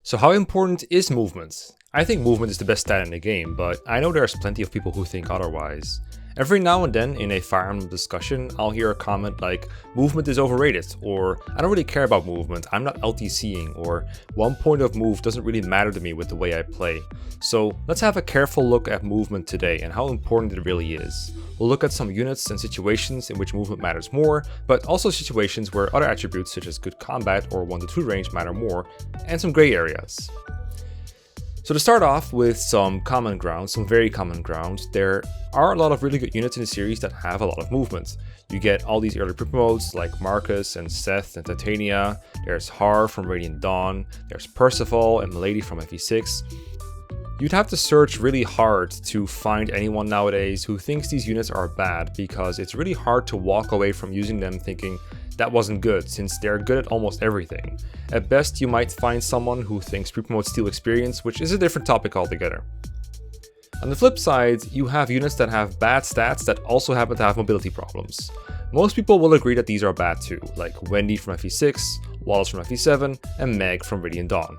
So how important is movement? I think movement is the best stat in the game, but I know there's plenty of people who think otherwise. Every now and then in a Fire Emblem discussion, I'll hear a comment like, movement is overrated, or I don't really care about movement, I'm not LTCing, or one point of move doesn't really matter to me with the way I play. So let's have a careful look at movement today and how important it really is. We'll look at some units and situations in which movement matters more, but also situations where other attributes such as good combat or 1-2 range matter more, and some gray areas. So to start off with some common ground, some very common ground, there are a lot of really good units in the series that have a lot of movement. You get all these early pre-promotes like Marcus and Seth and Titania, there's Har from Radiant Dawn, there's Percival and Milady from FE6. You'd have to search really hard to find anyone nowadays who thinks these units are bad, because it's really hard to walk away from using them thinking that wasn't good, since they're good at almost everything. At best, you might find someone who thinks pre-promotes steal experience, which is a different topic altogether. On the flip side, you have units that have bad stats that also happen to have mobility problems. Most people will agree that these are bad too, like Wendy from FE6, Wallace from FE7, and Meg from Radiant Dawn.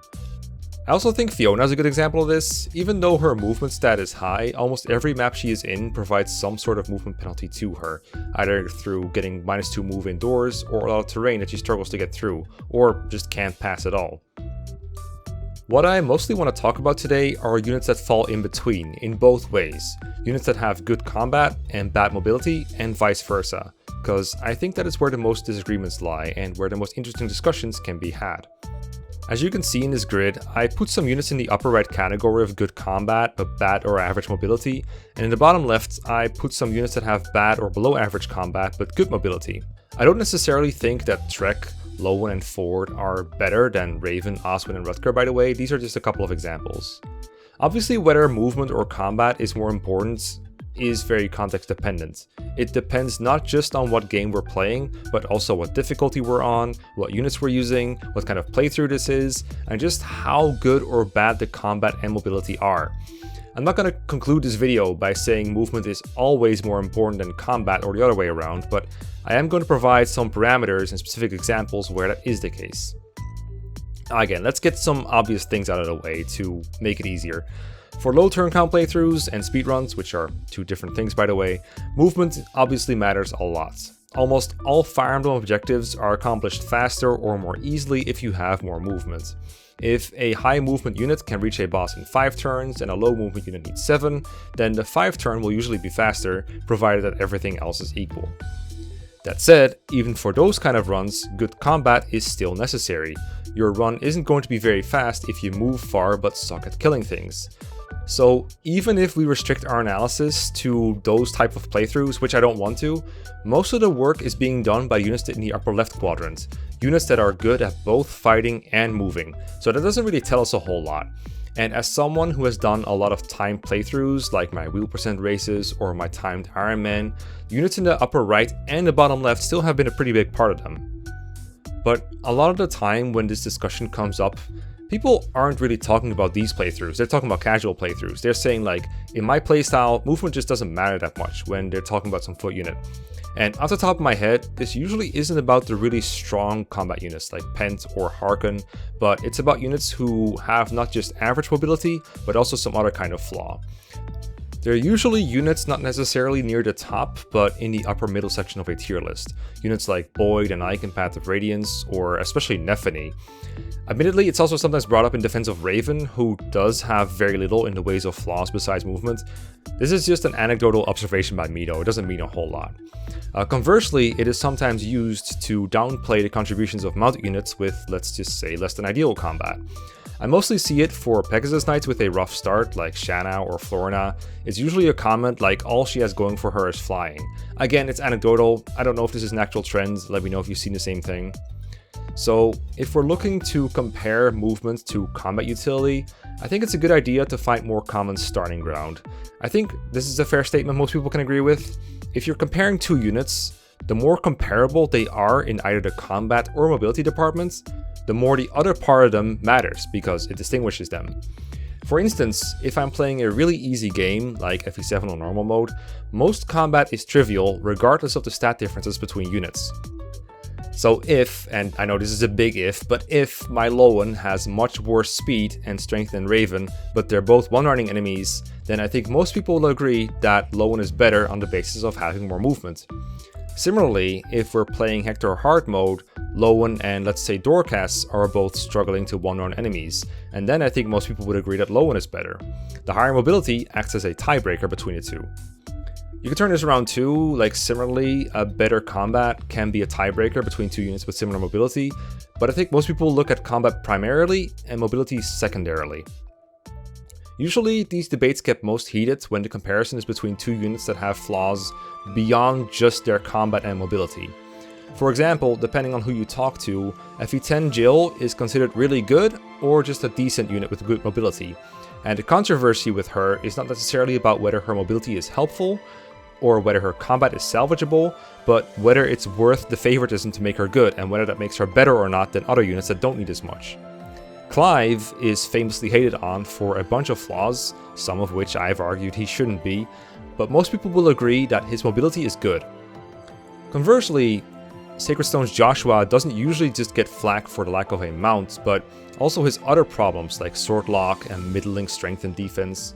I also think Fiona is a good example of this. Even though her movement stat is high, almost every map she is in provides some sort of movement penalty to her, either through getting -2 move indoors or a lot of terrain that she struggles to get through, or just can't pass at all. What I mostly want to talk about today are units that fall in between, in both ways. Units that have good combat and bad mobility, and vice versa, because I think that is where the most disagreements lie and where the most interesting discussions can be had. As you can see in this grid, I put some units in the upper right category of good combat but bad or average mobility, and in the bottom left I put some units that have bad or below average combat but good mobility. I don't necessarily think that Trek, Lowen and Ford are better than Raven, Oswin and Rutger, by the way. These are just a couple of examples. Obviously, whether movement or combat is more important is very context dependent. It depends not just on what game we're playing, but also what difficulty we're on, what units we're using, what kind of playthrough this is, and just how good or bad the combat and mobility are. I'm not going to conclude this video by saying movement is always more important than combat or the other way around, but I am going to provide some parameters and specific examples where that is the case. Again, let's get some obvious things out of the way to make it easier. For low turn count playthroughs and speedruns, which are two different things by the way, movement obviously matters a lot. Almost all Fire Emblem objectives are accomplished faster or more easily if you have more movement. If a high movement unit can reach a boss in 5 turns and a low movement unit needs 7, then the 5 turn will usually be faster, provided that everything else is equal. That said, even for those kind of runs, good combat is still necessary. Your run isn't going to be very fast if you move far but suck at killing things. So even if we restrict our analysis to those type of playthroughs, which I don't want to, most of the work is being done by units in the upper left quadrant, units that are good at both fighting and moving, so that doesn't really tell us a whole lot. And as someone who has done a lot of timed playthroughs like my wheel percent races or my timed Iron Man, units in the upper right and the bottom left still have been a pretty big part of them. But a lot of the time when this discussion comes up, people aren't really talking about these playthroughs, they're talking about casual playthroughs. They're saying like, in my playstyle, movement just doesn't matter that much when they're talking about some foot unit. And off the top of my head, this usually isn't about the really strong combat units like Pent or Harken, but it's about units who have not just average mobility, but also some other kind of flaw. They're usually units not necessarily near the top, but in the upper middle section of a tier list. Units like Boyd and Ike in Path of Radiance, or especially Nephany. Admittedly, it's also sometimes brought up in defense of Raven, who does have very little in the ways of flaws besides movement. This is just an anecdotal observation by me though, it doesn't mean a whole lot. Conversely, it is sometimes used to downplay the contributions of mounted units with, let's just say, less than ideal combat. I mostly see it for Pegasus Knights with a rough start, like Shanna or Florina. It's usually a comment like all she has going for her is flying. Again, it's anecdotal, I don't know if this is an actual trend, let me know if you've seen the same thing. So if we're looking to compare movement to combat utility, I think it's a good idea to find more common starting ground. I think this is a fair statement most people can agree with. If you're comparing two units, the more comparable they are in either the combat or mobility departments, the more the other part of them matters because it distinguishes them. For instance, if I'm playing a really easy game like FE7 on normal mode, most combat is trivial regardless of the stat differences between units. So if, and I know this is a big if, but if my Lowen has much worse speed and strength than Raven, but they're both one-running enemies, then I think most people will agree that Lowen is better on the basis of having more movement. Similarly, if we're playing Hector hard mode, Lowen and let's say Dorcas are both struggling to one-run enemies, and then I think most people would agree that Lowen is better. The higher mobility acts as a tiebreaker between the two. You can turn this around too, like similarly, a better combat can be a tiebreaker between two units with similar mobility, but I think most people look at combat primarily and mobility secondarily. Usually, these debates get most heated when the comparison is between two units that have flaws beyond just their combat and mobility. For example, depending on who you talk to, FE10 Jill is considered really good or just a decent unit with good mobility, and the controversy with her is not necessarily about whether her mobility is helpful or whether her combat is salvageable, but whether it's worth the favoritism to make her good and whether that makes her better or not than other units that don't need as much. Clive is famously hated on for a bunch of flaws, some of which I've argued he shouldn't be, but most people will agree that his mobility is good. Conversely, Sacred Stone's Joshua doesn't usually just get flack for the lack of a mount, but also his other problems like sword lock and middling strength and defense.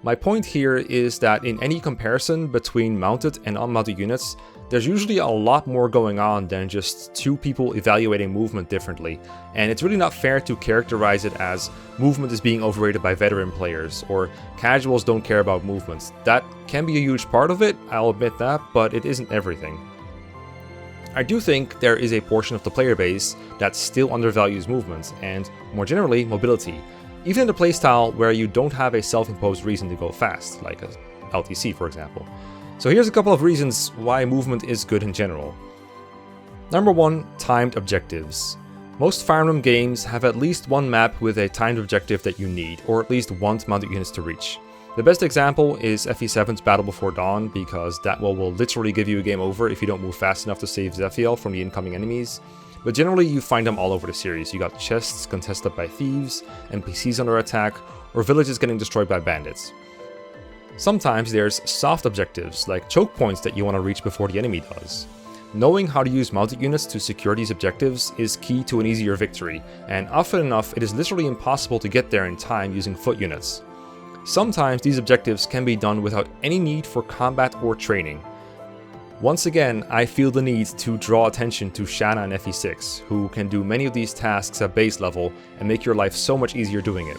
My point here is that in any comparison between mounted and unmounted units, there's usually a lot more going on than just two people evaluating movement differently, and it's really not fair to characterize it as movement is being overrated by veteran players, or casuals don't care about movements. That can be a huge part of it, I'll admit that, but it isn't everything. I do think there is a portion of the player base that still undervalues movement, and more generally, mobility. Even in the playstyle where you don't have a self-imposed reason to go fast, like a LTC for example. So here's a couple of reasons why movement is good in general. Number 1, timed objectives. Most Fire Emblem games have at least one map with a timed objective that you need, or at least want mounted units to reach. The best example is FE7's Battle Before Dawn, because that will literally give you a game over if you don't move fast enough to save Zephiel from the incoming enemies. But generally you find them all over the series. You got chests contested by thieves, NPCs under attack, or villages getting destroyed by bandits. Sometimes there's soft objectives, like choke points that you want to reach before the enemy does. Knowing how to use mounted units to secure these objectives is key to an easier victory, and often enough it is literally impossible to get there in time using foot units. Sometimes these objectives can be done without any need for combat or training. Once again, I feel the need to draw attention to Shanna and FE6, who can do many of these tasks at base level and make your life so much easier doing it.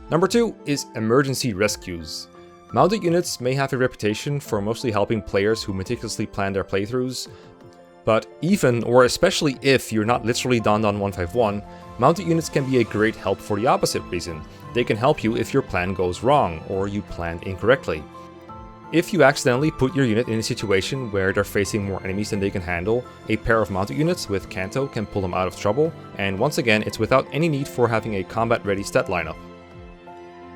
Number 2 is emergency rescues. Mounted units may have a reputation for mostly helping players who meticulously plan their playthroughs, but even or especially if you're not literally donned on 151, mounted units can be a great help for the opposite reason. They can help you if your plan goes wrong or you planned incorrectly. If you accidentally put your unit in a situation where they're facing more enemies than they can handle, a pair of mounted units with Kanto can pull them out of trouble, and once again it's without any need for having a combat ready stat lineup.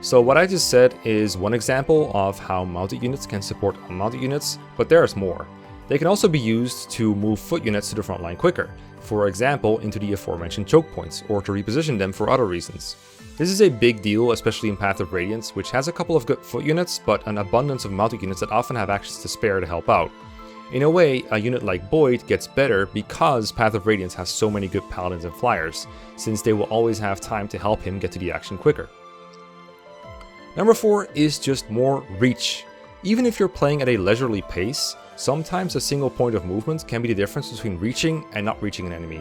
So what I just said is one example of how mounted units can support unmounted units, but there's more. They can also be used to move foot units to the front line quicker, for example into the aforementioned choke points, or to reposition them for other reasons. This is a big deal, especially in Path of Radiance, which has a couple of good foot units, but an abundance of mounted units that often have actions to spare to help out. In a way, a unit like Boyd gets better because Path of Radiance has so many good paladins and flyers, since they will always have time to help him get to the action quicker. Number 4 is just more reach. Even if you're playing at a leisurely pace, sometimes a single point of movement can be the difference between reaching and not reaching an enemy.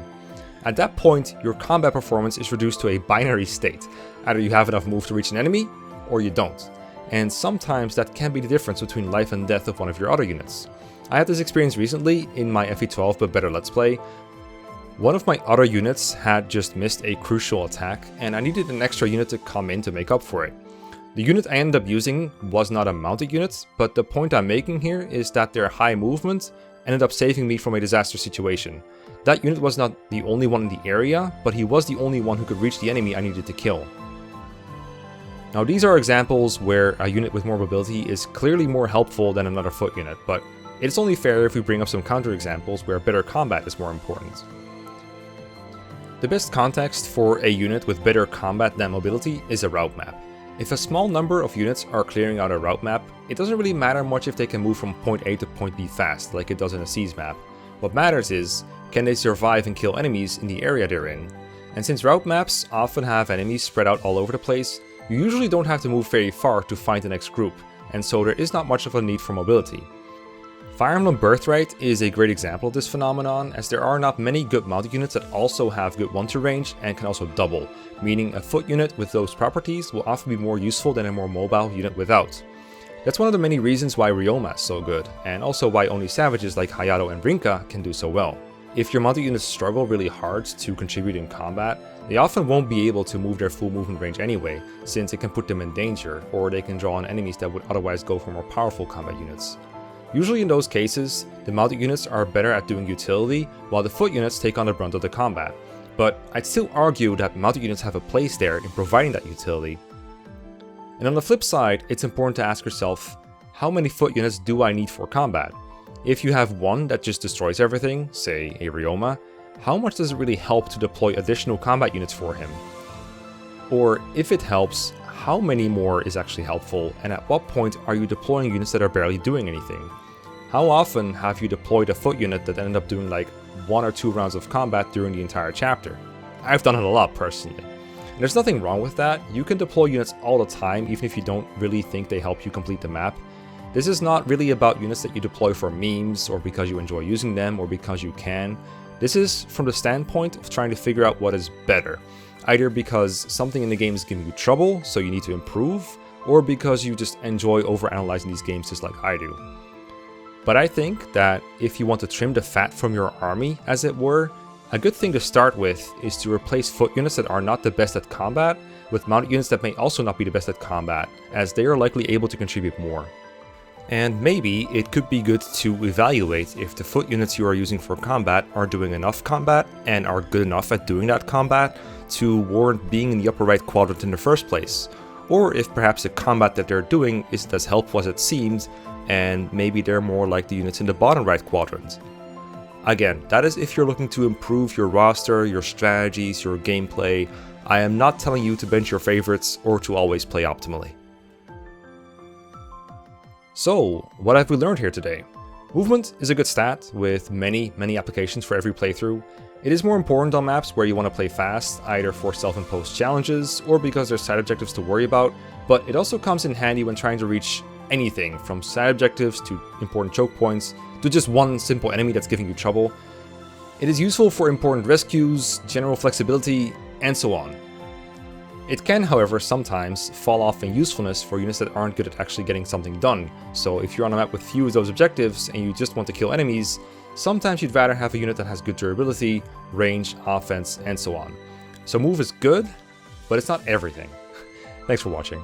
At that point, your combat performance is reduced to a binary state. Either you have enough move to reach an enemy, or you don't. And sometimes that can be the difference between life and death of one of your other units. I had this experience recently in my FE12 but better Let's Play. One of my other units had just missed a crucial attack, and I needed an extra unit to come in to make up for it. The unit I ended up using was not a mounted unit, but the point I'm making here is that their high movement ended up saving me from a disaster situation. That unit was not the only one in the area, but he was the only one who could reach the enemy I needed to kill. Now these are examples where a unit with more mobility is clearly more helpful than another foot unit, but it's only fair if we bring up some counterexamples where better combat is more important. The best context for a unit with better combat than mobility is a route map. If a small number of units are clearing out a route map, it doesn't really matter much if they can move from point A to point B fast, like it does in a Siege map. What matters is, can they survive and kill enemies in the area they're in? And since route maps often have enemies spread out all over the place, you usually don't have to move very far to find the next group, and so there is not much of a need for mobility. Fire Emblem Birthright is a great example of this phenomenon, as there are not many good mounted units that also have good 1-2 range and can also double, meaning a foot unit with those properties will often be more useful than a more mobile unit without. That's one of the many reasons why Ryoma is so good, and also why only savages like Hayato and Brinka can do so well. If your mounted units struggle really hard to contribute in combat, they often won't be able to move their full movement range anyway, since it can put them in danger, or they can draw on enemies that would otherwise go for more powerful combat units. Usually in those cases, the mounted units are better at doing utility, while the foot units take on the brunt of the combat. But I'd still argue that mounted units have a place there in providing that utility. And on the flip side, it's important to ask yourself, how many foot units do I need for combat? If you have one that just destroys everything, say a Ryoma, how much does it really help to deploy additional combat units for him? Or if it helps, how many more is actually helpful, and at what point are you deploying units that are barely doing anything? How often have you deployed a foot unit that ended up doing like 1 or 2 rounds of combat during the entire chapter? I've done it a lot personally. And there's nothing wrong with that. You can deploy units all the time even if you don't really think they help you complete the map. This is not really about units that you deploy for memes or because you enjoy using them or because you can. This is from the standpoint of trying to figure out what is better. Either because something in the game is giving you trouble, so you need to improve, or because you just enjoy overanalyzing these games just like I do. But I think that if you want to trim the fat from your army, as it were, a good thing to start with is to replace foot units that are not the best at combat with mounted units that may also not be the best at combat, as they are likely able to contribute more. And maybe it could be good to evaluate if the foot units you are using for combat are doing enough combat and are good enough at doing that combat to warrant being in the upper right quadrant in the first place, or if perhaps the combat that they're doing isn't as helpful as it seems, and maybe they're more like the units in the bottom right quadrant. Again, that is if you're looking to improve your roster, your strategies, your gameplay. I am not telling you to bench your favorites or to always play optimally. So, what have we learned here today? Movement is a good stat with many applications for every playthrough. It is more important on maps where you want to play fast, either for self-imposed challenges or because there's side objectives to worry about, but it also comes in handy when trying to reach anything from side objectives to important choke points to just one simple enemy that's giving you trouble. It is useful for important rescues, general flexibility, and so on. It can, however, sometimes fall off in usefulness for units that aren't good at actually getting something done. So if you're on a map with few of those objectives and you just want to kill enemies, sometimes you'd rather have a unit that has good durability, range, offense, and so on. So move is good, but it's not everything. Thanks for watching.